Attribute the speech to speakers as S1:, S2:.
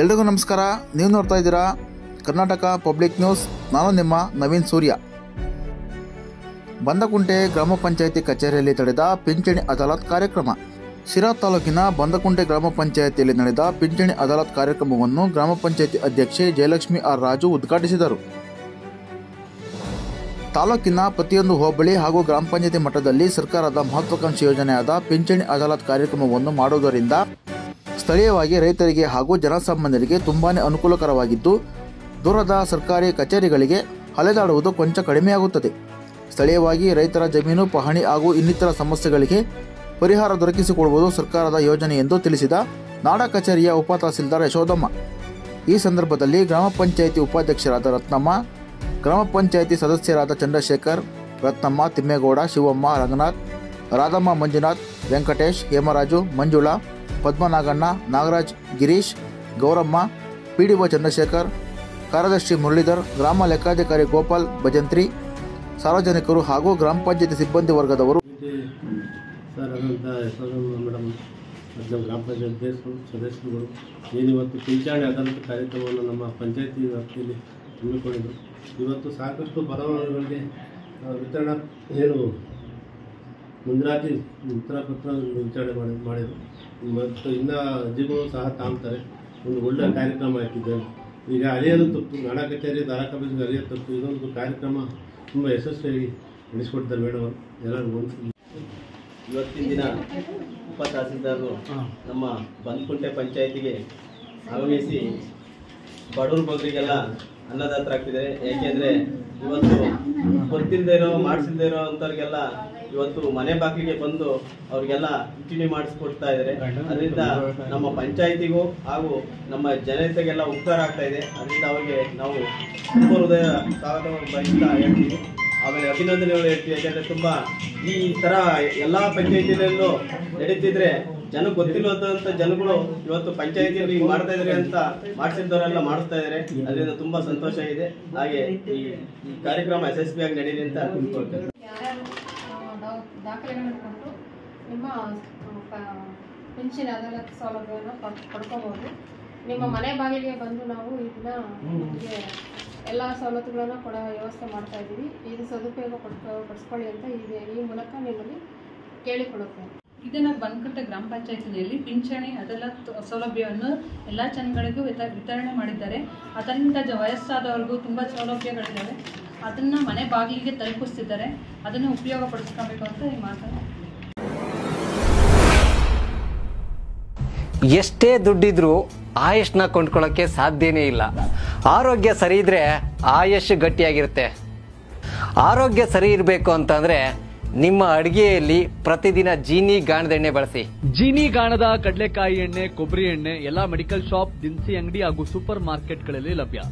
S1: ಎಲ್ರಿಗೂ ನಮಸ್ಕಾರ. ನೀವು ನೋಡ್ತಾ ಇದ್ದೀರಾ ಕರ್ನಾಟಕ ಪಬ್ಲಿಕ್ ನ್ಯೂಸ್. ನಾನು ನಿಮ್ಮ ನವೀನ್ ಸೂರ್ಯ. ಬಂದಕುಂಟೆ ಗ್ರಾಮ ಪಂಚಾಯಿತಿ ಕಚೇರಿಯಲ್ಲಿ ನಡೆದ ಪಿಂಚಣಿ ಅದಾಲತ್ ಕಾರ್ಯಕ್ರಮ. ಶಿರಾ ತಾಲೂಕಿನ ಬಂದಕುಂಟೆ ಗ್ರಾಮ ಪಂಚಾಯಿತಿಯಲ್ಲಿ ನಡೆದ ಪಿಂಚಣಿ ಅದಾಲತ್ ಕಾರ್ಯಕ್ರಮವನ್ನು ಗ್ರಾಮ ಪಂಚಾಯಿತಿ ಅಧ್ಯಕ್ಷೆ ಜಯಲಕ್ಷ್ಮಿ ಆರ್ ರಾಜು ಉದ್ಘಾಟಿಸಿದರು. ತಾಲೂಕಿನ ಪ್ರತಿಯೊಂದು ಹೋಬಳಿ ಹಾಗೂ ಗ್ರಾಮ ಪಂಚಾಯಿತಿ ಮಟ್ಟದಲ್ಲಿ ಸರ್ಕಾರದ ಮಹತ್ವಾಕಾಂಕ್ಷಿ ಯೋಜನೆಯಾದ ಪಿಂಚಣಿ ಅದಾಲತ್ ಕಾರ್ಯಕ್ರಮವನ್ನು ಮಾಡುವುದರಿಂದ ಸ್ಥಳೀಯವಾಗಿ ರೈತರಿಗೆ ಹಾಗೂ ಜನಸಾಮಾನ್ಯರಿಗೆ ತುಂಬಾ ಅನುಕೂಲಕರವಾಗಿದ್ದು, ದೂರದ ಸರ್ಕಾರಿ ಕಚೇರಿಗಳಿಗೆ ಅಲೆದಾಡುವುದು ಕೊಂಚ ಕಡಿಮೆಯಾಗುತ್ತದೆ. ಸ್ಥಳೀಯವಾಗಿ ರೈತರ ಜಮೀನು ಪಹಣಿ ಹಾಗೂ ಇನ್ನಿತರ ಸಮಸ್ಯೆಗಳಿಗೆ ಪರಿಹಾರ ದೊರಕಿಸಿಕೊಡುವುದು ಸರ್ಕಾರದ ಯೋಜನೆ ಎಂದು ತಿಳಿಸಿದ ನಾಡ ಕಚೇರಿಯ ಉಪ ತಹಸೀಲ್ದಾರ್ ಯಶೋದಮ್ಮ. ಈ ಸಂದರ್ಭದಲ್ಲಿ ಗ್ರಾಮ ಪಂಚಾಯಿತಿ ಉಪಾಧ್ಯಕ್ಷರಾದ ರತ್ನಮ್ಮ, ಗ್ರಾಮ ಪಂಚಾಯಿತಿ ಸದಸ್ಯರಾದ ಚಂದ್ರಶೇಖರ್, ರತ್ನಮ್ಮ, ತಿಮ್ಮೇಗೌಡ, ಶಿವಮ್ಮ, ರಂಗನಾಥ್, ರಾಧಮ್ಮ, ಮಂಜುನಾಥ್, ವೆಂಕಟೇಶ್, ಹೇಮರಾಜು, ಮಂಜುಳಾ, ಪದ್ಮನಾಗಣ್ಣ, ನಾಗರಾಜ್, ಗಿರೀಶ್, ಗೌರಮ್ಮ, ಪಿಡಿಒ ಚಂದ್ರಶೇಖರ್, ಕಾರ್ಯದರ್ಶಿ ಮುರಳೀಧರ್, ಗ್ರಾಮ ಲೆಕ್ಕಾಧಿಕಾರಿ ಗೋಪಾಲ್, ಭಜಂತ್ರಿ, ಸಾರ್ವಜನಿಕರು ಹಾಗೂ ಗ್ರಾಮ ಪಂಚಾಯಿತಿ ಸಿಬ್ಬಂದಿ ವರ್ಗದವರು
S2: ಮೇಡಮ್, ಗ್ರಾಮ ಪಂಚಾಯತ್ ಸದಸ್ಯರುಗಳು ಏನಿವತ್ತು ಪಿಂಚಣಿ ಅದಾಲತ್ ಕಾರ್ಯಕ್ರಮವನ್ನು ನಮ್ಮ ಪಂಚಾಯತಿ ವ್ಯಾಪ್ತಿಯಲ್ಲಿ ಹಮ್ಮಿಕೊಂಡಿದ್ದು, ಇವತ್ತು ಸಾಕಷ್ಟು ಫಲಾನುಭವಿಗಳಿಗೆ ವಿತರಣಾ ಮುಂಜಾತಿ ಉತ್ತರ ಪತ್ರ ವಿತರಣೆ ಮಾಡಿದರು ಮತ್ತು ಇನ್ನು ಅರ್ಜಿಗಳು ಸಹ ತಾಂತಾರೆ. ಒಂದು ಒಳ್ಳೆಯ ಕಾರ್ಯಕ್ರಮ ಹಾಕಿದ್ದೇವೆ. ಈಗ ಅರಿಯೋದು ತಪ್ಪು, ನಾಡ ಕಚೇರಿ ಧಾರಾಕಾಬೇಸಿಗೆ ಅರಿಯೋದು ತಪ್ಪು. ಇದೊಂದು ಕಾರ್ಯಕ್ರಮ ತುಂಬ ಯಶಸ್ವಿಯಾಗಿ ನಡೆಸಿಕೊಡ್ತಾರೆ ಮೇಡಮ್ ಅವರು. ಎಲ್ಲರಿಗೂ
S3: ಇವತ್ತಿನ ದಿನ ಉಪ ತಹಸೀಲ್ದಾರರು ನಮ್ಮ ಬಂದಕುಂಟೆ ಪಂಚಾಯಿತಿಗೆ ಆಗಮಿಸಿ ಬಡವ್ರ ಬಗ್ಗರಿಗೆಲ್ಲ ಅನ್ನದಾತರಾಗ್ತಿದ್ದಾರೆ. ಯಾಕೆಂದರೆ ಇವತ್ತು ಗೊತ್ತಿಲ್ಲದೆ ಇರೋ ಮಾಡಿಸಿಲ್ದೇ ಇರೋ ಅಂಥವ್ರಿಗೆಲ್ಲ ಇವತ್ತು ಮನೆ ಬಾಗಿಲಿಗೆ ಬಂದು ಅವ್ರಿಗೆಲ್ಲ ಪಿಂಚಣಿ ಮಾಡಿಸ್ಕೊಡ್ತಾ ಇದ್ದಾರೆ. ಅದರಿಂದ ನಮ್ಮ ಪಂಚಾಯಿತಿಗೂ ಹಾಗೂ ನಮ್ಮ ಜನತೆಗೆಲ್ಲ ಉಪಕಾರ ಆಗ್ತಾ ಇದೆ. ಅದರಿಂದ ಅವರಿಗೆ ನಾವು ತುಂಬ ಹೃದಯ ಸ್ವಾಗತ ಬಯಸ್ತಾ ಹೇಳ್ತೀವಿ. ಆಮೇಲೆ ಅಭಿನಂದನೆಗಳು ಹೇಳ್ತೀವಿ. ಯಾಕೆಂದರೆ ತುಂಬ ಈ ಥರ ಎಲ್ಲ ಪಂಚಾಯಿತಿಯಲ್ಲೂ ನಡೀತಿದ್ರೆ ಜನಕ್ಕೆ ಗೊತ್ತಿಲ್ಲದಂಥ ಜನಗಳು ಇವತ್ತು ಪಂಚಾಯಿತಿಯಲ್ಲಿ ಮಾಡ್ತಾ ಇದ್ದಾರೆ ಅಂತ ಮಾಡಿಸಿದ್ದವರೆಲ್ಲ ಮಾಡಿಸ್ತಾ ಇದ್ದಾರೆ. ಅದರಿಂದ ತುಂಬ ಸಂತೋಷ ಇದೆ. ಹಾಗೆ ಈ ಕಾರ್ಯಕ್ರಮ ಯಶಸ್ವಿಯಾಗಿ ನಡೀಲಿ ಅಂತ ತಿಳ್ಕೊಳ್ತೇವೆ.
S4: ದಾಖಲೆಗಳನ್ನು ಕೊಟ್ಟು ನಿಮ್ಮ ಪಿಂಚಣಿ ಅದಾಲತ್ ಸೌಲಭ್ಯವನ್ನು ಪಡ್ಕೋಬಹುದು. ನಿಮ್ಮ ಮನೆ ಬಾಗಿಲಿಗೆ ಬಂದು ನಾವು ಇದನ್ನ ನಿಮಗೆ ಎಲ್ಲ ಸವಲತ್ತುಗಳನ್ನು ಕೊಡೋ ವ್ಯವಸ್ಥೆ ಮಾಡ್ತಾ ಇದ್ದೀವಿ. ಇದು ಸದುಪಯೋಗ ಪಡಿಸ್ಕೊಳ್ಳಿ ಅಂತ ಈ ಮೂಲಕ ನಿಮ್ಮಲ್ಲಿ ಕೇಳಿಕೊಳ್ಳುತ್ತೇನೆ.
S5: ಇದನ್ನು ಬಂದಕುಂಟೆ ಗ್ರಾಮ ಪಂಚಾಯತಿನಲ್ಲಿ ಪಿಂಚಣಿ ಅದಾಲತ್ ಸೌಲಭ್ಯವನ್ನು ಎಲ್ಲ ಜನಗಳಿಗೂ ವಿತರಣೆ ಮಾಡಿದ್ದಾರೆ. ಅದರಿಂದ ವಯಸ್ಸಾದವ್ರಿಗೂ ತುಂಬ ಸೌಲಭ್ಯಗಳಿದ್ದಾವೆ. ಅದನ್ನು ಮನೆ ಬಾಗಿಲಿಗೆ ತಲುಪಿಸ್ತಿದ್ದಾರೆ. ಅದನ್ನು ಉಪಯೋಗ ಪಡಿಸ್ಕೋಬೇಕು ಅಂತ ಈ ಮಾತನ್ನು.
S6: ಎಷ್ಟೇ ದುಡ್ಡಿದ್ರೂ ಆಯುಷ್ನ ಕೊಂಡ್ಕೊಳ್ಳೋಕ್ಕೆ ಸಾಧ್ಯನೇ ಇಲ್ಲ. ಆರೋಗ್ಯ ಸರಿ ಇದ್ರೆ ಆಯುಷ್ ಗಟ್ಟಿಯಾಗಿರುತ್ತೆ. ಆರೋಗ್ಯ ಸರಿ ಇರಬೇಕು ಅಂತಂದ್ರೆ ನಿಮ್ಮ ಅಡುಗೆಯಲ್ಲಿ ಪ್ರತಿದಿನ ಜೀನಿ ಗಾಣದ ಎಣ್ಣೆ ಬಳಸಿ.
S7: ಜೀನಿ ಗಾಣದ ಕಡಲೆಕಾಯಿ ಎಣ್ಣೆ, ಕೊಬ್ಬರಿ ಎಣ್ಣೆ ಎಲ್ಲ ಮೆಡಿಕಲ್ ಶಾಪ್, ದಿನಸಿ ಅಂಗಡಿ ಹಾಗೂ ಸೂಪರ್ ಮಾರ್ಕೆಟ್ಗಳಲ್ಲಿ ಲಭ್ಯ.